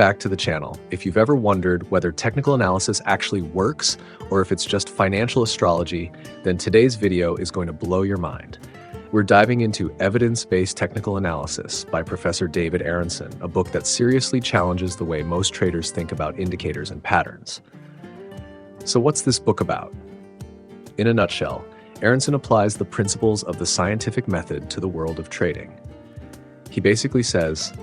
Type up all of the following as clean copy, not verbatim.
back to the channel. If you've ever wondered whether technical analysis actually works or if it's just financial astrology, then today's video is going to blow your mind. We're diving into Evidence-Based Technical Analysis by Professor David Aronson, a book that seriously challenges the way most traders think about indicators and patterns. So what's this book about? In a nutshell, Aronson applies the principles of the scientific method to the world of trading. He basically says,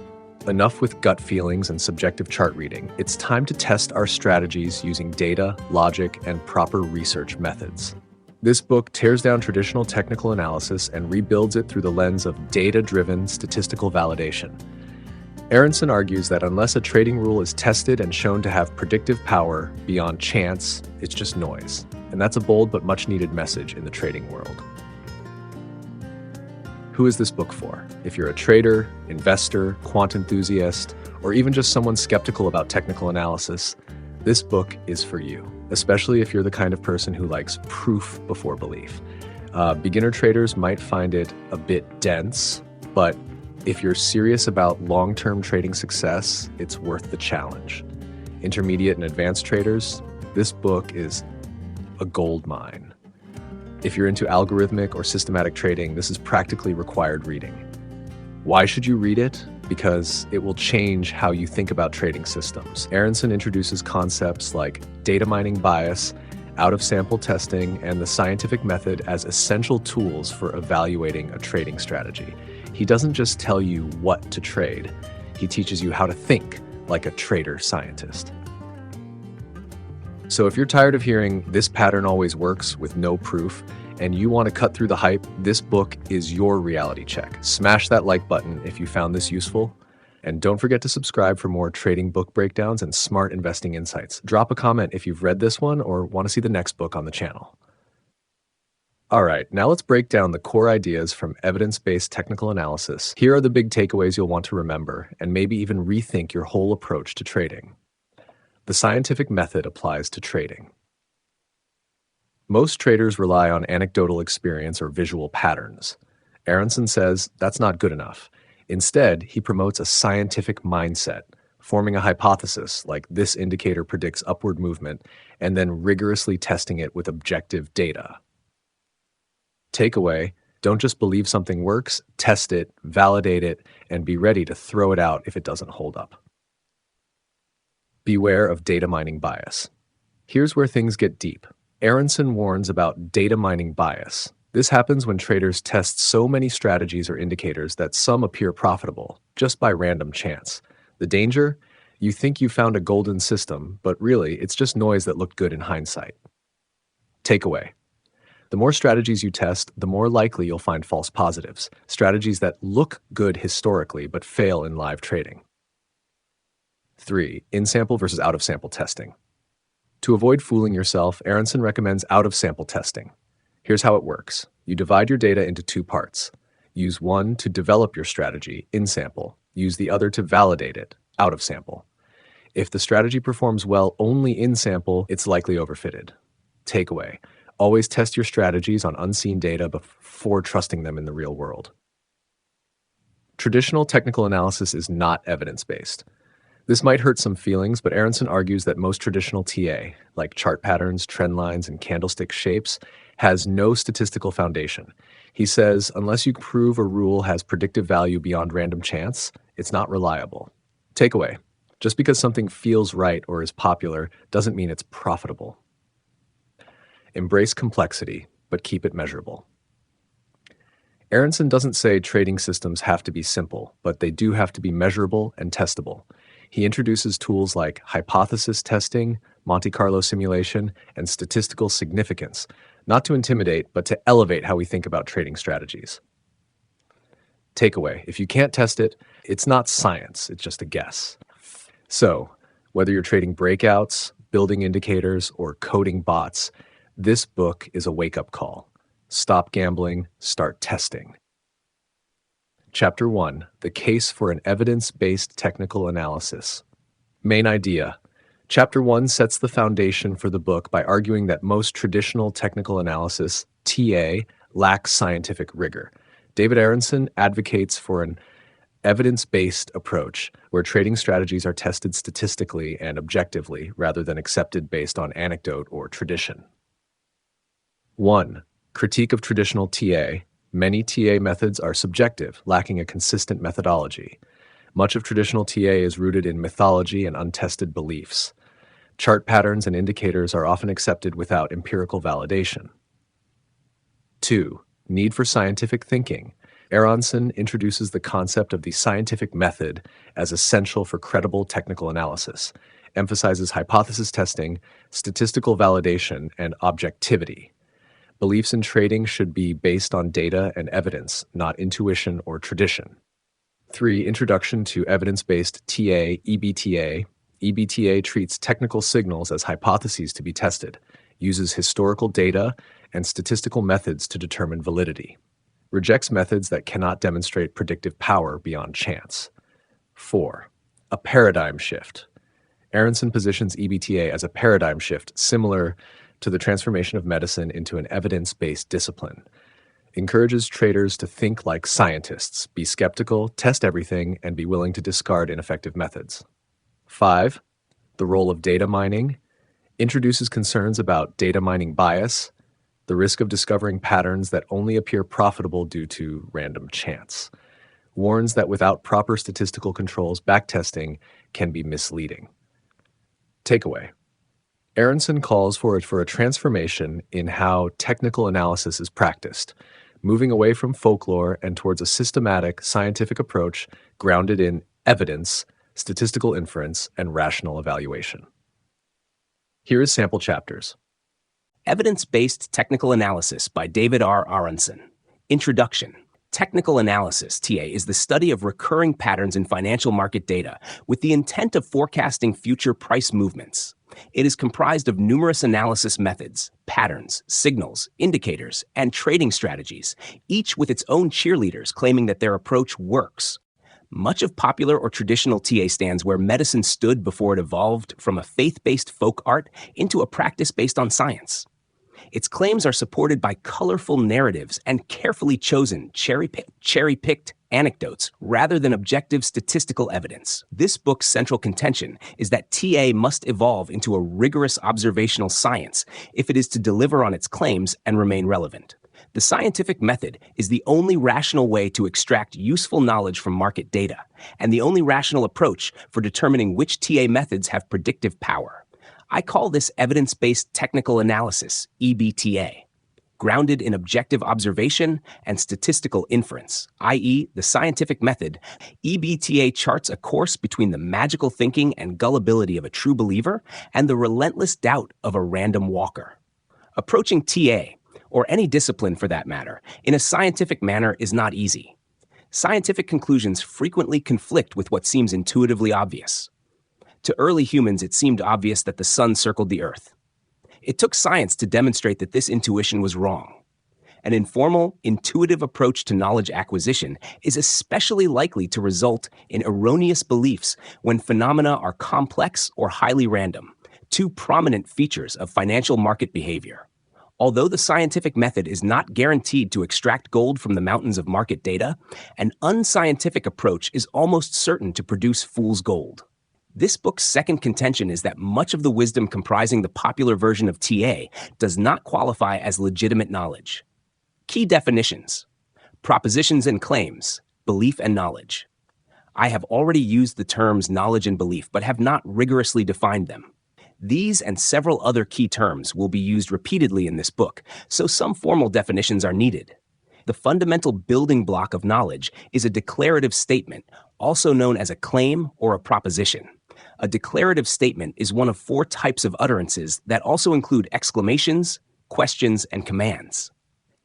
enough with gut feelings and subjective chart reading. It's time to test our strategies using data, logic, and proper research methods. This book tears down traditional technical analysis and rebuilds it through the lens of data-driven statistical validation. Aronson argues that unless a trading rule is tested and shown to have predictive power beyond chance, it's just noise. And that's a bold but much-needed message in the trading world. Who is this book for? If you're a trader, investor, quant enthusiast, or even just someone skeptical about technical analysis, this book is for you, especially if you're the kind of person who likes proof before belief. Beginner traders might find it a bit dense, but if you're serious about long-term trading success, it's worth the challenge. Intermediate and advanced traders, this book is a gold mine. If you're into algorithmic or systematic trading, this is practically required reading. Why should you read it? Because it will change how you think about trading systems. Aronson introduces concepts like data mining bias, out-of-sample testing, and the scientific method as essential tools for evaluating a trading strategy. He doesn't just tell you what to trade, he teaches you how to think like a trader scientist. So if you're tired of hearing this pattern always works with no proof, and you want to cut through the hype, this book is your reality check. Smash that like button if you found this useful, and don't forget to subscribe for more trading book breakdowns and smart investing insights. Drop a comment if you've read this one or want to see the next book on the channel. All right, now let's break down the core ideas from evidence-based technical analysis. Here are the big takeaways you'll want to remember, and maybe even rethink your whole approach to trading. The scientific method applies to trading. Most traders rely on anecdotal experience or visual patterns. Aronson says that's not good enough. Instead, he promotes a scientific mindset, forming a hypothesis like this indicator predicts upward movement, and then rigorously testing it with objective data. Takeaway: don't just believe something works, test it, validate it, and be ready to throw it out if it doesn't hold up. Beware of data mining bias. Here's where things get deep. Aronson warns about data mining bias. This happens when traders test so many strategies or indicators that some appear profitable, just by random chance. The danger? You think you found a golden system, but really, it's just noise that looked good in hindsight. Takeaway: the more strategies you test, the more likely you'll find false positives, strategies that look good historically but fail in live trading. 3. In-sample versus out-of-sample testing. To avoid fooling yourself, Aronson recommends out-of-sample testing. Here's how it works. You divide your data into two parts. Use one to develop your strategy, in-sample. Use the other to validate it, out-of-sample. If the strategy performs well only in-sample, it's likely overfitted. Takeaway: always test your strategies on unseen data before trusting them in the real world. Traditional technical analysis is not evidence-based. This might hurt some feelings, but Aronson argues that most traditional TA, like chart patterns, trend lines, and candlestick shapes, has no statistical foundation. He says, unless you prove a rule has predictive value beyond random chance, it's not reliable. Takeaway: just because something feels right or is popular doesn't mean it's profitable. Embrace complexity, but keep it measurable. Aronson doesn't say trading systems have to be simple, but they do have to be measurable and testable. He introduces tools like hypothesis testing, Monte Carlo simulation, and statistical significance, not to intimidate, but to elevate how we think about trading strategies. Takeaway: if you can't test it, it's not science, it's just a guess. So, whether you're trading breakouts, building indicators, or coding bots, this book is a wake-up call. Stop gambling, start testing. Chapter 1: The Case for an Evidence-Based Technical Analysis. Main idea. Chapter 1 sets the foundation for the book by arguing that most traditional technical analysis, TA, lacks scientific rigor. David Aronson advocates for an Evidence-based approach, where trading strategies are tested statistically and objectively rather than accepted based on anecdote or tradition. 1. Critique of traditional TA. Many TA methods are subjective, lacking a consistent methodology. Much of traditional TA is rooted in mythology and untested beliefs. Chart patterns and indicators are often accepted without empirical validation. 2. Need for scientific thinking. Aronson introduces the concept of the scientific method as essential for credible technical analysis, emphasizes hypothesis testing, statistical validation, and objectivity. Beliefs in trading should be based on data and evidence, not intuition or tradition. 3. Introduction to evidence-based TA, EBTA. EBTA treats technical signals as hypotheses to be tested, uses historical data and statistical methods to determine validity. Rejects methods that cannot demonstrate predictive power beyond chance. 4. A paradigm shift. Aronson positions EBTA as a paradigm shift similar to the transformation of medicine into an evidence-based discipline. Encourages traders to think like scientists, be skeptical, test everything, and be willing to discard ineffective methods. 5. The role of data mining. Introduces concerns about data mining bias, the risk of discovering patterns that only appear profitable due to random chance. Warns that without proper statistical controls, backtesting can be misleading. Takeaway. Aronson calls for a transformation in how technical analysis is practiced, moving away from folklore and towards a systematic, scientific approach grounded in evidence, statistical inference, and rational evaluation. Here is sample chapters. Evidence-Based Technical Analysis by David R. Aronson. Introduction. Technical analysis, TA, is the study of recurring patterns in financial market data with the intent of forecasting future price movements. It is comprised of numerous analysis methods, patterns, signals, indicators, and trading strategies, each with its own cheerleaders claiming that their approach works. Much of popular or traditional TA stands where medicine stood before it evolved from a faith-based folk art into a practice based on science. Its claims are supported by colorful narratives and carefully chosen, cherry-picked anecdotes rather than objective statistical evidence. This book's central contention is that TA must evolve into a rigorous observational science if it is to deliver on its claims and remain relevant. The scientific method is the only rational way to extract useful knowledge from market data, and the only rational approach for determining which TA methods have predictive power. I call this evidence-based technical analysis, EBTA, grounded in objective observation and statistical inference, i.e., the scientific method. EBTA charts a course between the magical thinking and gullibility of a true believer and the relentless doubt of a random walker. Approaching TA, or any discipline for that matter, in a scientific manner is not easy. Scientific conclusions frequently conflict with what seems intuitively obvious. To early humans, it seemed obvious that the sun circled the earth. It took science to demonstrate that this intuition was wrong. An informal, intuitive approach to knowledge acquisition is especially likely to result in erroneous beliefs when phenomena are complex or highly random, two prominent features of financial market behavior. Although the scientific method is not guaranteed to extract gold from the mountains of market data, an unscientific approach is almost certain to produce fool's gold. This book's second contention is that much of the wisdom comprising the popular version of TA does not qualify as legitimate knowledge. Key definitions: propositions and claims, belief and knowledge. I have already used the terms knowledge and belief, but have not rigorously defined them. These and several other key terms will be used repeatedly in this book, so some formal definitions are needed. The fundamental building block of knowledge is a declarative statement, also known as a claim or a proposition. A declarative statement is one of four types of utterances that also include exclamations, questions, and commands.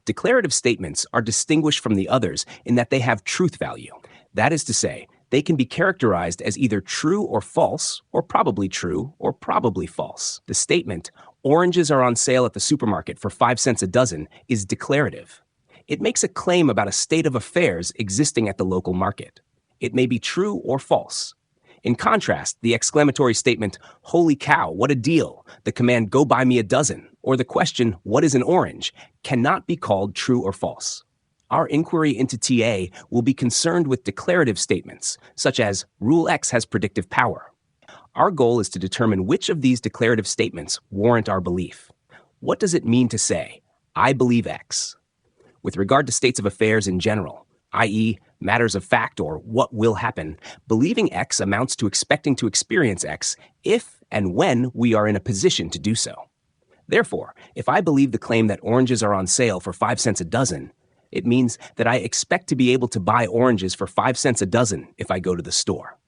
Declarative statements are distinguished from the others in that they have truth value. That is to say, they can be characterized as either true or false, or probably true or probably false. The statement, "Oranges are on sale at the supermarket for 5 cents a dozen," is declarative. It makes a claim about a state of affairs existing at the local market. It may be true or false. In contrast, the exclamatory statement, "Holy cow, what a deal," the command, "Go buy me a dozen," or the question, "What is an orange?" cannot be called true or false. Our inquiry into TA will be concerned with declarative statements, such as Rule X has predictive power. Our goal is to determine which of these declarative statements warrant our belief. What does it mean to say, I believe X? With regard to states of affairs in general, i.e., matters of fact or what will happen, believing X amounts to expecting to experience X if and when we are in a position to do so. Therefore, if I believe the claim that oranges are on sale for 5 cents a dozen, it means that I expect to be able to buy oranges for 5 cents a dozen if I go to the store.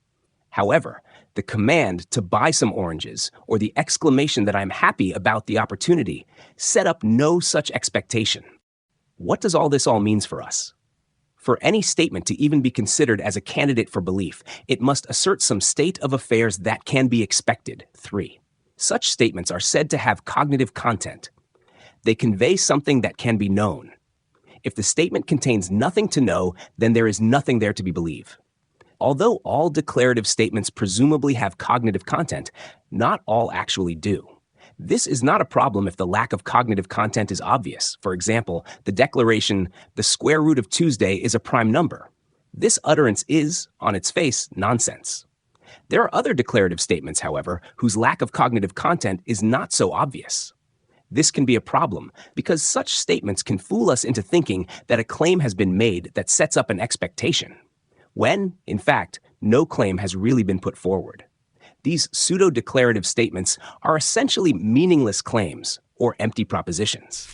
However, the command to buy some oranges or the exclamation that I'm happy about the opportunity set up no such expectation. What does all this mean for us? For any statement to even be considered as a candidate for belief, it must assert some state of affairs that can be expected. 3. Such statements are said to have cognitive content. They convey something that can be known. If the statement contains nothing to know, then there is nothing there to be believed. Although all declarative statements presumably have cognitive content, not all actually do. This is not a problem if the lack of cognitive content is obvious. For example, the declaration, the square root of Tuesday is a prime number. This utterance is, on its face, nonsense. There are other declarative statements, however, whose lack of cognitive content is not so obvious. This can be a problem because such statements can fool us into thinking that a claim has been made that sets up an expectation, when, in fact, no claim has really been put forward. These pseudo-declarative statements are essentially meaningless claims or empty propositions.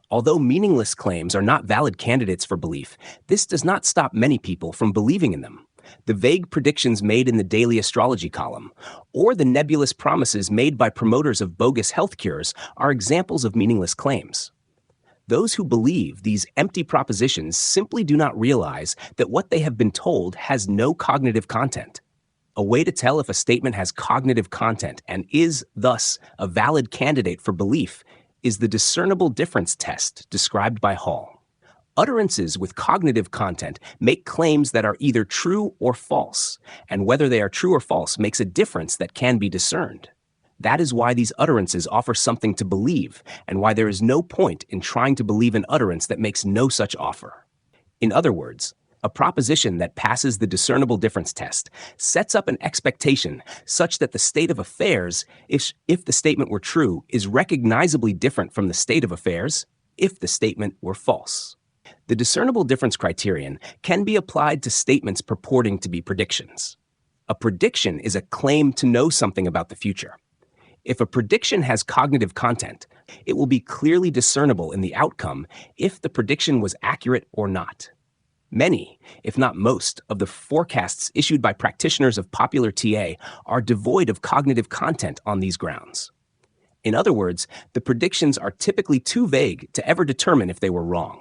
Although meaningless claims are not valid candidates for belief, this does not stop many people from believing in them. The vague predictions made in the daily astrology column, or the nebulous promises made by promoters of bogus health cures are examples of meaningless claims. Those who believe these empty propositions simply do not realize that what they have been told has no cognitive content. A way to tell if a statement has cognitive content and is, thus, a valid candidate for belief is the discernible difference test described by Hall. Utterances with cognitive content make claims that are either true or false, and whether they are true or false makes a difference that can be discerned. That is why these utterances offer something to believe, and why there is no point in trying to believe an utterance that makes no such offer. In other words, a proposition that passes the discernible difference test sets up an expectation such that the state of affairs, if the statement were true, is recognizably different from the state of affairs if the statement were false. The discernible difference criterion can be applied to statements purporting to be predictions. A prediction is a claim to know something about the future. If a prediction has cognitive content, it will be clearly discernible in the outcome if the prediction was accurate or not. Many, if not most, of the forecasts issued by practitioners of popular TA are devoid of cognitive content on these grounds. In other words, the predictions are typically too vague to ever determine if they were wrong.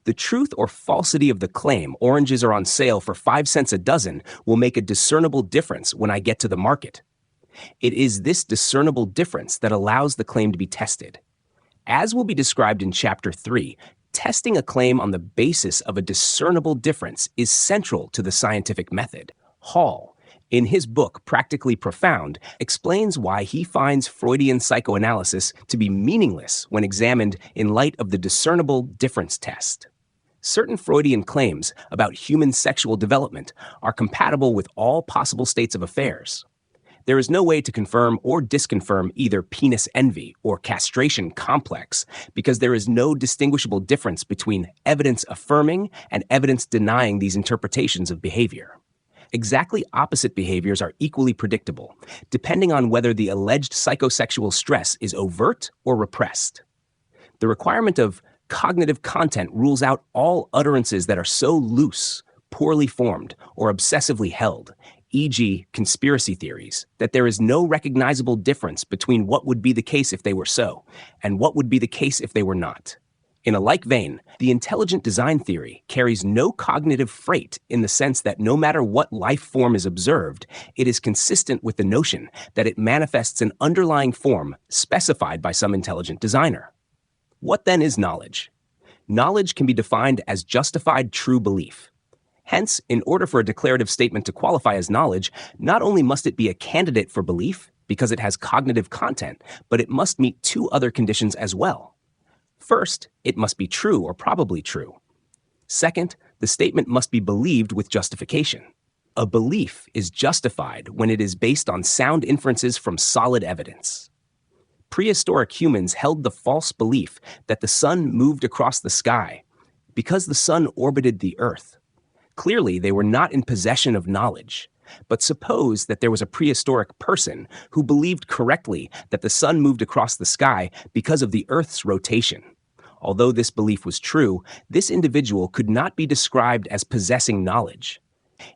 The truth or falsity of the claim oranges are on sale for 5 cents a dozen will make a discernible difference when I get to the market. It is this discernible difference that allows the claim to be tested. As will be described in Chapter 3, testing a claim on the basis of a discernible difference is central to the scientific method. Hall, in his book Practically Profound, explains why he finds Freudian psychoanalysis to be meaningless when examined in light of the discernible difference test. Certain Freudian claims about human sexual development are compatible with all possible states of affairs. There is no way to confirm or disconfirm either penis envy or castration complex because there is no distinguishable difference between evidence affirming and evidence denying these interpretations of behavior. Exactly opposite behaviors are equally predictable, depending on whether the alleged psychosexual stress is overt or repressed. The requirement of cognitive content rules out all utterances that are so loose, poorly formed, or obsessively held, e.g., conspiracy theories, that there is no recognizable difference between what would be the case if they were so, and what would be the case if they were not. In a like vein, the intelligent design theory carries no cognitive freight in the sense that no matter what life form is observed, it is consistent with the notion that it manifests an underlying form specified by some intelligent designer. What then is knowledge? Knowledge can be defined as justified true belief. Hence, in order for a declarative statement to qualify as knowledge, not only must it be a candidate for belief because it has cognitive content, but it must meet two other conditions as well. First, it must be true or probably true. Second, the statement must be believed with justification. A belief is justified when it is based on sound inferences from solid evidence. Prehistoric humans held the false belief that the sun moved across the sky because the sun orbited the earth. Clearly, they were not in possession of knowledge. But suppose that there was a prehistoric person who believed correctly that the sun moved across the sky because of the Earth's rotation. Although this belief was true, this individual could not be described as possessing knowledge.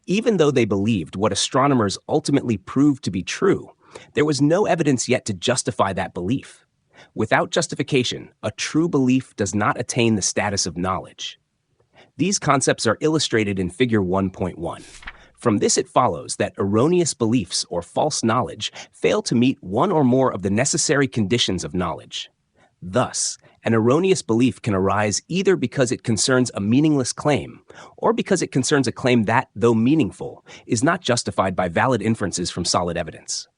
Even though they believed what astronomers ultimately proved to be true, there was no evidence yet to justify that belief. Without justification, a true belief does not attain the status of knowledge. These concepts are illustrated in Figure 1.1. From this it follows that erroneous beliefs or false knowledge fail to meet one or more of the necessary conditions of knowledge. Thus, an erroneous belief can arise either because it concerns a meaningless claim, or because it concerns a claim that, though meaningful, is not justified by valid inferences from solid evidence.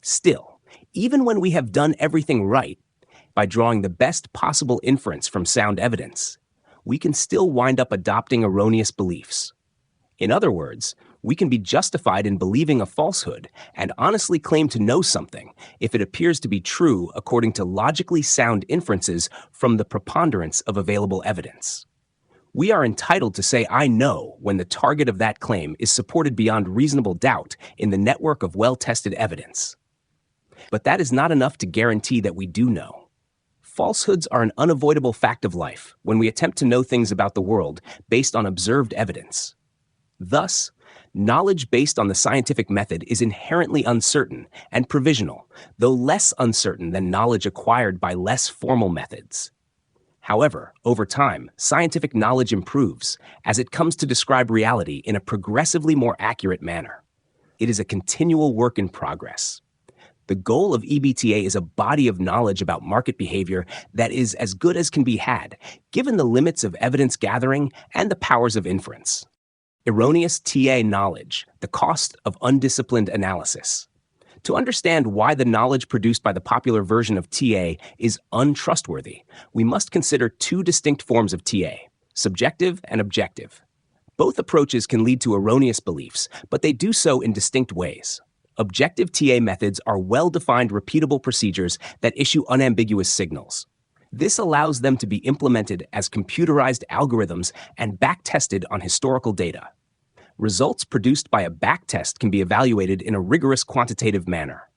Still, even when we have done everything right, by drawing the best possible inference from sound evidence, we can still wind up adopting erroneous beliefs. In other words, we can be justified in believing a falsehood and honestly claim to know something if it appears to be true according to logically sound inferences from the preponderance of available evidence. We are entitled to say "I know" when the target of that claim is supported beyond reasonable doubt in the network of well-tested evidence. But that is not enough to guarantee that we do know. Falsehoods are an unavoidable fact of life when we attempt to know things about the world based on observed evidence. Thus, knowledge based on the scientific method is inherently uncertain and provisional, though less uncertain than knowledge acquired by less formal methods. However, over time, scientific knowledge improves as it comes to describe reality in a progressively more accurate manner. It is a continual work in progress. The goal of EBTA is a body of knowledge about market behavior that is as good as can be had, given the limits of evidence gathering and the powers of inference. Erroneous TA knowledge, the cost of undisciplined analysis. To understand why the knowledge produced by the popular version of TA is untrustworthy, we must consider two distinct forms of TA, subjective and objective. Both approaches can lead to erroneous beliefs, but they do so in distinct ways. Objective TA methods are well-defined, repeatable procedures that issue unambiguous signals. This allows them to be implemented as computerized algorithms and back-tested on historical data. Results produced by a backtest can be evaluated in a rigorous quantitative manner.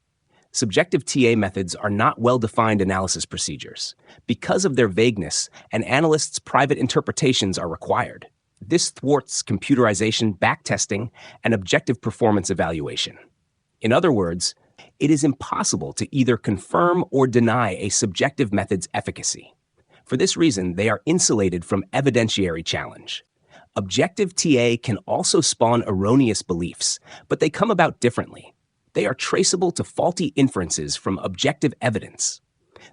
Subjective TA methods are not well-defined analysis procedures. Because of their vagueness, an analyst's private interpretations are required. This thwarts computerization, backtesting, and objective performance evaluation. In other words, it is impossible to either confirm or deny a subjective method's efficacy. For this reason, they are insulated from evidentiary challenge. Objective TA can also spawn erroneous beliefs, but they come about differently. They are traceable to faulty inferences from objective evidence.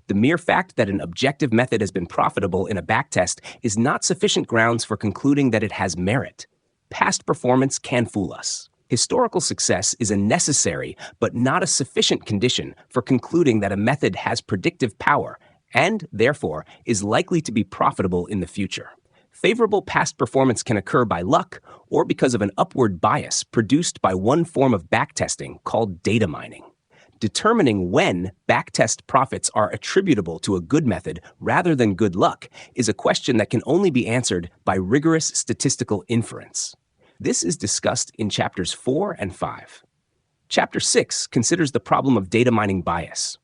The mere fact that an objective method has been profitable in a backtest is not sufficient grounds for concluding that it has merit. Past performance can fool us. Historical success is a necessary but not a sufficient condition for concluding that a method has predictive power and, therefore, is likely to be profitable in the future. Favorable past performance can occur by luck or because of an upward bias produced by one form of backtesting called data mining. Determining when backtest profits are attributable to a good method rather than good luck is a question that can only be answered by rigorous statistical inference. This is discussed in Chapters 4 and 5. Chapter 6 considers the problem of data mining bias.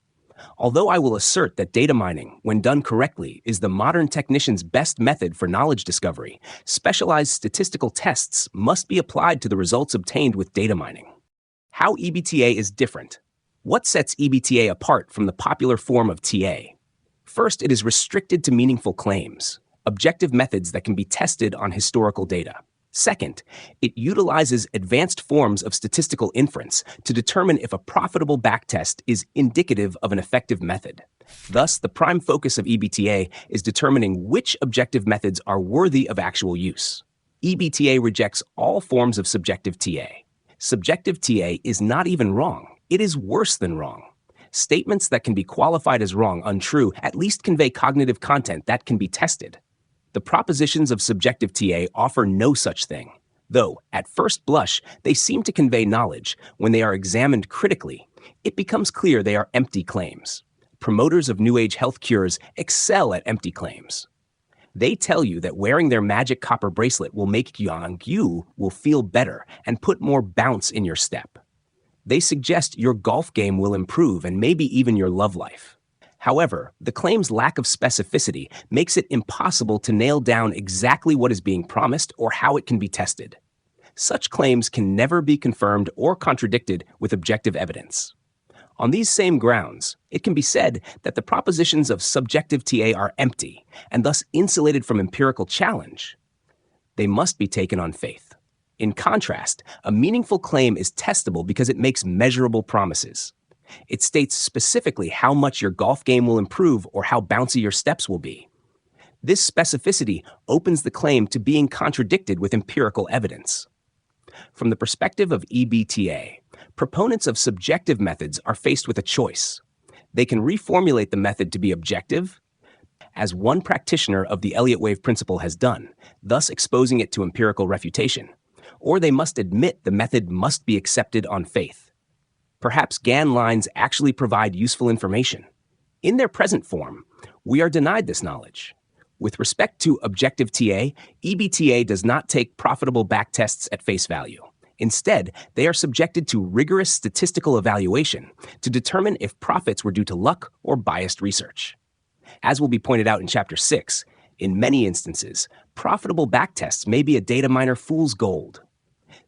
Although I will assert that data mining, when done correctly, is the modern technician's best method for knowledge discovery, specialized statistical tests must be applied to the results obtained with data mining. How EBTA is different. What sets EBTA apart from the popular form of TA? First, it is restricted to meaningful claims, objective methods that can be tested on historical data. Second, it utilizes advanced forms of statistical inference to determine if a profitable backtest is indicative of an effective method. Thus, the prime focus of EBTA is determining which objective methods are worthy of actual use. EBTA rejects all forms of subjective TA. Subjective TA is not even wrong. It is worse than wrong. Statements that can be qualified as wrong, untrue, at least convey cognitive content that can be tested. The propositions of subjective TA offer no such thing, though, at first blush, they seem to convey knowledge. When they are examined critically, it becomes clear they are empty claims. Promoters of New Age health cures excel at empty claims. They tell you that wearing their magic copper bracelet will make you will feel better and put more bounce in your step. They suggest your golf game will improve and maybe even your love life. However, the claim's lack of specificity makes it impossible to nail down exactly what is being promised or how it can be tested. Such claims can never be confirmed or contradicted with objective evidence. On these same grounds, it can be said that the propositions of subjective TA are empty and thus insulated from empirical challenge. They must be taken on faith. In contrast, a meaningful claim is testable because it makes measurable promises. It states specifically how much your golf game will improve or how bouncy your steps will be. This specificity opens the claim to being contradicted with empirical evidence. From the perspective of EBTA, proponents of subjective methods are faced with a choice. They can reformulate the method to be objective, as one practitioner of the Elliott wave principle has done, thus exposing it to empirical refutation, or they must admit the method must be accepted on faith. Perhaps Gann lines actually provide useful information. In their present form, we are denied this knowledge. With respect to objective TA, EBTA does not take profitable backtests at face value. Instead, they are subjected to rigorous statistical evaluation to determine if profits were due to luck or biased research. As will be pointed out in Chapter 6, in many instances, profitable backtests may be a data miner fool's gold.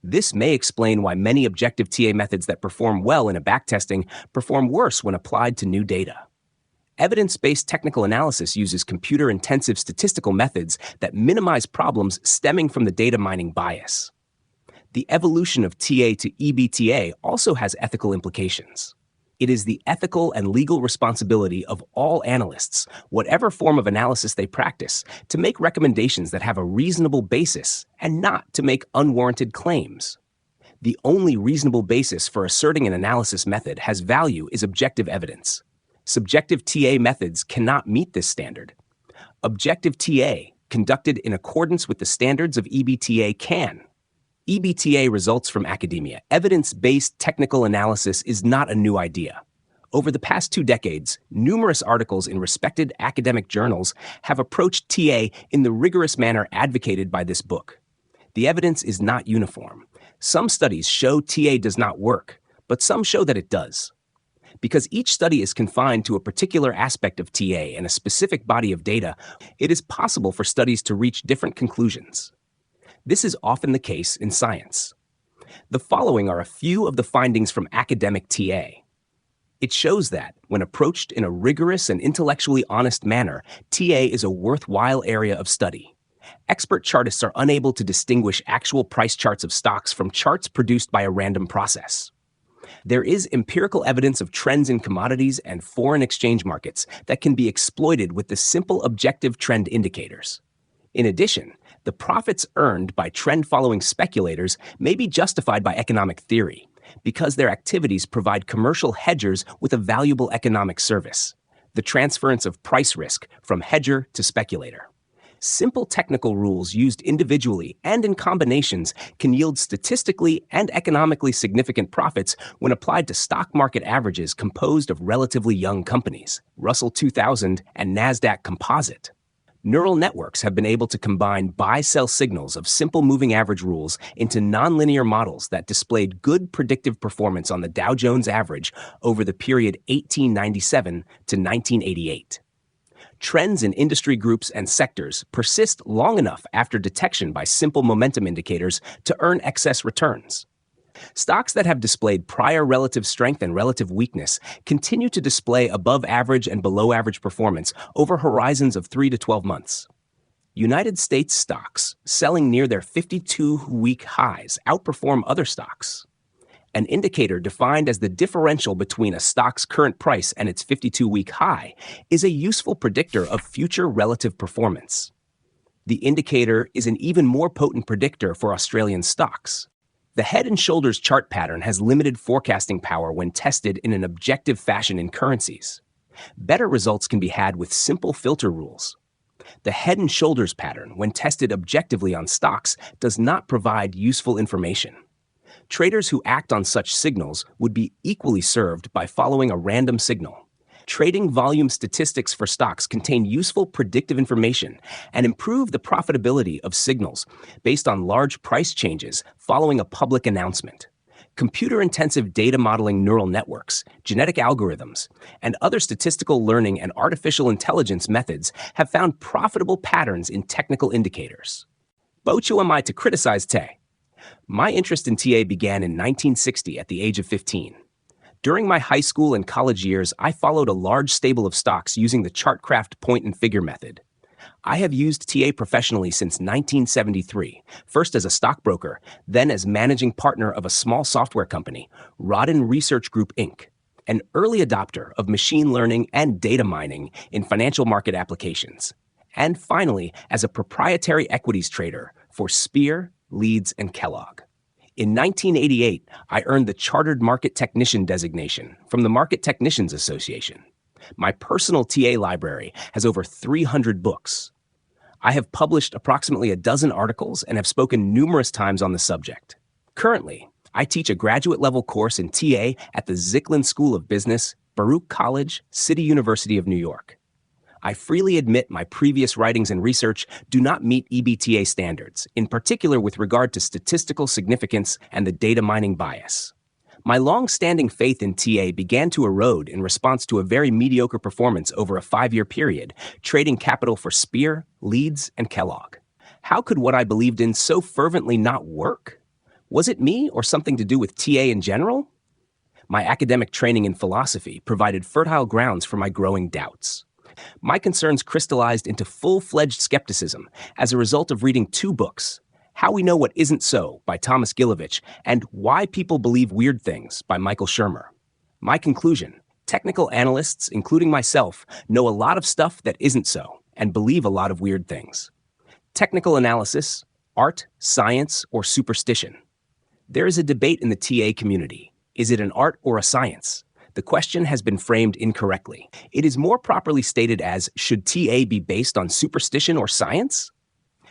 This may explain why many objective TA methods that perform well in a backtesting perform worse when applied to new data. Evidence-based technical analysis uses computer-intensive statistical methods that minimize problems stemming from the data mining bias. The evolution of TA to EBTA also has ethical implications. It is the ethical and legal responsibility of all analysts, whatever form of analysis they practice, to make recommendations that have a reasonable basis and not to make unwarranted claims. The only reasonable basis for asserting an analysis method has value is objective evidence. Subjective TA methods cannot meet this standard. Objective TA, conducted in accordance with the standards of EBTA, can. EBTA results from academia. Evidence-based technical analysis is not a new idea. Over the past 2 decades, numerous articles in respected academic journals have approached TA in the rigorous manner advocated by this book. The evidence is not uniform. Some studies show TA does not work, but some show that it does. Because each study is confined to a particular aspect of TA and a specific body of data, it is possible for studies to reach different conclusions. This is often the case in science. The following are a few of the findings from academic TA. It shows that, when approached in a rigorous and intellectually honest manner, TA is a worthwhile area of study. Expert chartists are unable to distinguish actual price charts of stocks from charts produced by a random process. There is empirical evidence of trends in commodities and foreign exchange markets that can be exploited with the simple objective trend indicators. In addition, the profits earned by trend-following speculators may be justified by economic theory, because their activities provide commercial hedgers with a valuable economic service: the transference of price risk from hedger to speculator. Simple technical rules used individually and in combinations can yield statistically and economically significant profits when applied to stock market averages composed of relatively young companies, Russell 2000 and NASDAQ Composite. Neural networks have been able to combine buy-sell signals of simple moving average rules into nonlinear models that displayed good predictive performance on the Dow Jones average over the period 1897 to 1988. Trends in industry groups and sectors persist long enough after detection by simple momentum indicators to earn excess returns. Stocks that have displayed prior relative strength and relative weakness continue to display above average and below average performance over horizons of 3 to 12 months. United States stocks selling near their 52-week highs outperform other stocks. An indicator defined as the differential between a stock's current price and its 52-week high is a useful predictor of future relative performance. The indicator is an even more potent predictor for Australian stocks. The Head and Shoulders chart pattern has limited forecasting power when tested in an objective fashion in currencies. Better results can be had with simple filter rules. The head and shoulders pattern, when tested objectively on stocks, does not provide useful information. Traders who act on such signals would be equally served by following a random signal. Trading volume statistics for stocks contain useful predictive information and improve the profitability of signals based on large price changes following a public announcement. Computer-intensive data modeling neural networks, genetic algorithms, and other statistical learning and artificial intelligence methods have found profitable patterns in technical indicators. But who am I to criticize TA? My interest in TA began in 1960 at the age of 15. During my high school and college years, I followed a large stable of stocks using the Chartcraft point and figure method. I have used TA professionally since 1973, first as a stockbroker, then as managing partner of a small software company, Rodden Research Group, Inc., an early adopter of machine learning and data mining in financial market applications, and finally as a proprietary equities trader for Spear, Leeds, and Kellogg. In 1988, I earned the Chartered Market Technician designation from the Market Technicians Association. My personal TA library has over 300 books. I have published approximately a dozen articles and have spoken numerous times on the subject. Currently, I teach a graduate-level course in TA at the Zicklin School of Business, Baruch College, City University of New York. I freely admit my previous writings and research do not meet EBTA standards, in particular with regard to statistical significance and the data mining bias. My long-standing faith in TA began to erode in response to a very mediocre performance over a 5-year period, trading capital for Spear, Leeds, and Kellogg. How could what I believed in so fervently not work? Was it me or something to do with TA in general? My academic training in philosophy provided fertile grounds for my growing doubts. My concerns crystallized into full-fledged skepticism as a result of reading 2 books, How We Know What Isn't So by Thomas Gilovich and Why People Believe Weird Things by Michael Shermer. My conclusion: technical analysts, including myself, know a lot of stuff that isn't so and believe a lot of weird things. Technical analysis, art, science, or superstition? There is a debate in the TA community. Is it an art or a science? The question has been framed incorrectly. It is more properly stated as, should TA be based on superstition or science?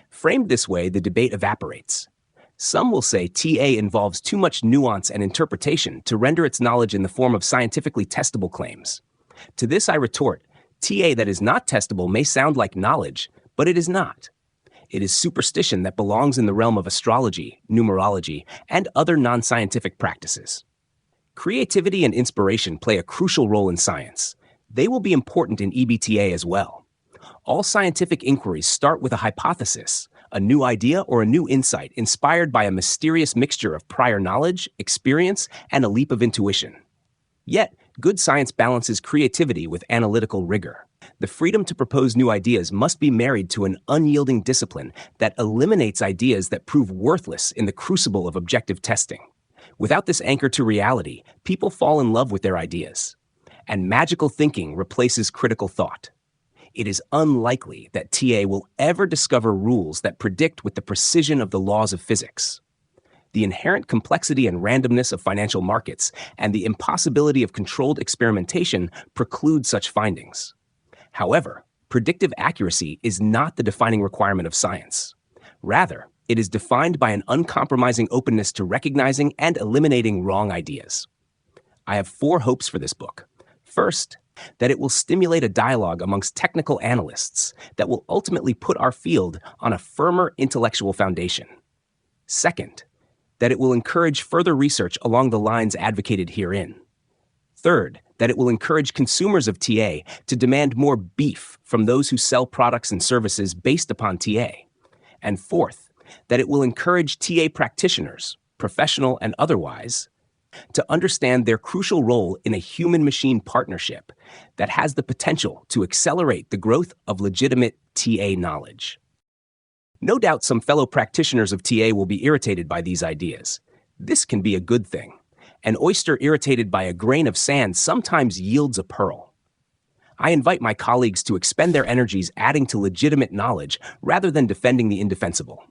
Framed this way, the debate evaporates. Some will say TA involves too much nuance and interpretation to render its knowledge in the form of scientifically testable claims. To this I retort, TA that is not testable may sound like knowledge, but it is not. It is superstition that belongs in the realm of astrology, numerology, and other non-scientific practices. Creativity and inspiration play a crucial role in science. They will be important in EBTA as well. All scientific inquiries start with a hypothesis, a new idea or a new insight inspired by a mysterious mixture of prior knowledge, experience, and a leap of intuition. Yet, good science balances creativity with analytical rigor. The freedom to propose new ideas must be married to an unyielding discipline that eliminates ideas that prove worthless in the crucible of objective testing. Without this anchor to reality, people fall in love with their ideas, and magical thinking replaces critical thought. It is unlikely that TA will ever discover rules that predict with the precision of the laws of physics. The inherent complexity and randomness of financial markets and the impossibility of controlled experimentation preclude such findings. However, predictive accuracy is not the defining requirement of science. Rather, it is defined by an uncompromising openness to recognizing and eliminating wrong ideas. I have 4 hopes for this book. First, that it will stimulate a dialogue amongst technical analysts that will ultimately put our field on a firmer intellectual foundation. Second, that it will encourage further research along the lines advocated herein. Third, that it will encourage consumers of TA to demand more beef from those who sell products and services based upon TA. And fourth, that it will encourage TA practitioners, professional and otherwise, to understand their crucial role in a human-machine partnership that has the potential to accelerate the growth of legitimate TA knowledge. No doubt some fellow practitioners of TA will be irritated by these ideas. This can be a good thing. An oyster irritated by a grain of sand sometimes yields a pearl. I invite my colleagues to expend their energies adding to legitimate knowledge rather than defending the indefensible.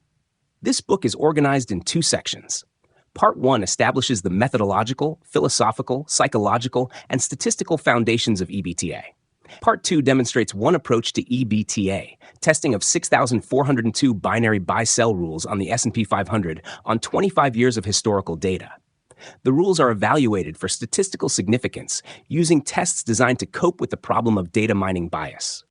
This book is organized in 2 sections. Part 1 establishes the methodological, philosophical, psychological, and statistical foundations of EBTA. Part 2 demonstrates one approach to EBTA, testing of 6,402 binary buy-sell rules on the S&P 500 on 25 years of historical data. The rules are evaluated for statistical significance using tests designed to cope with the problem of data mining bias.